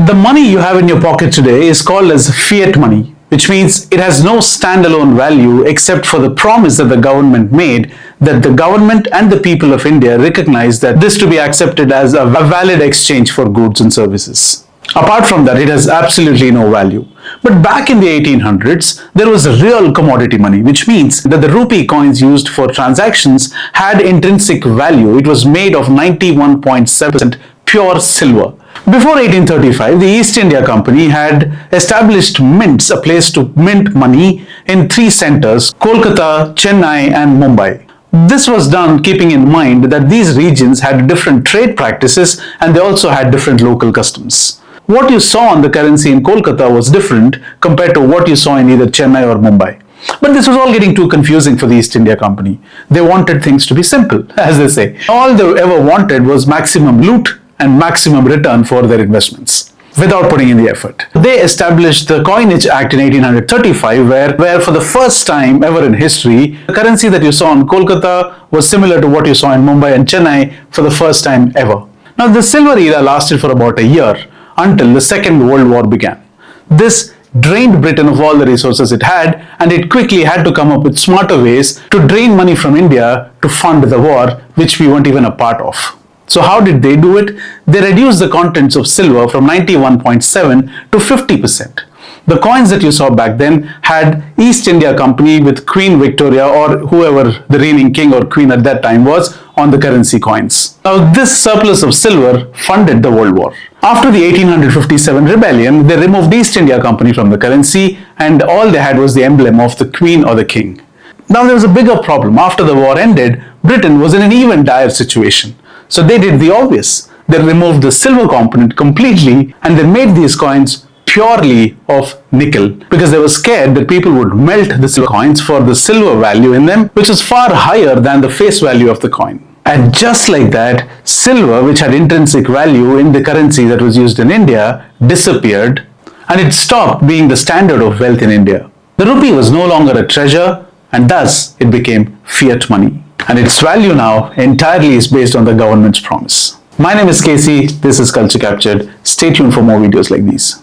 The money you have in your pocket today is called as fiat money, which means it has no standalone value except for the promise that the government made that the government and the people of India recognize that this to be accepted as a valid exchange for goods and services. Apart from that, it has absolutely no value. But back in the 1800s, there was a real commodity money, which means that the rupee coins used for transactions had intrinsic value. It was made of 91.7% pure silver. Before 1835, the East India Company had established mints, a place to mint money, in three centers: Kolkata, Chennai, and Mumbai. This was done keeping in mind that these regions had different trade practices and they also had different local customs. What you saw on the currency in Kolkata was different compared to what you saw in either Chennai or Mumbai. But this was all getting too confusing for the East India Company. They wanted things to be simple, as they say. All they ever wanted was maximum loot and maximum return for their investments, without putting in the effort. They established the Coinage Act in 1835, where for the first time ever in history, the currency that you saw in Kolkata was similar to what you saw in Mumbai and Chennai for the first time ever. Now, the silver era lasted for about a year until the Second World War began. This drained Britain of all the resources it had, and it quickly had to come up with smarter ways to drain money from India to fund the war, which we weren't even a part of. So how did they do it? They reduced the contents of silver from 91.7 to 50%. The coins that you saw back then had East India Company with Queen Victoria or whoever the reigning king or queen at that time was on the currency coins. Now, this surplus of silver funded the World War. After the 1857 rebellion, they removed East India Company from the currency and all they had was the emblem of the queen or the king. Now, there was a bigger problem. After the war ended, Britain was in an even dire situation. So they did the obvious. They removed the silver component completely and they made these coins purely of nickel because they were scared that people would melt the silver coins for the silver value in them, which is far higher than the face value of the coin. And just like that, silver, which had intrinsic value in the currency that was used in India, disappeared and it stopped being the standard of wealth in India. The rupee was no longer a treasure and thus it became fiat money. And its value now entirely is based on the government's promise. My name is Casey. This is Culture Captured. Stay tuned for more videos like these.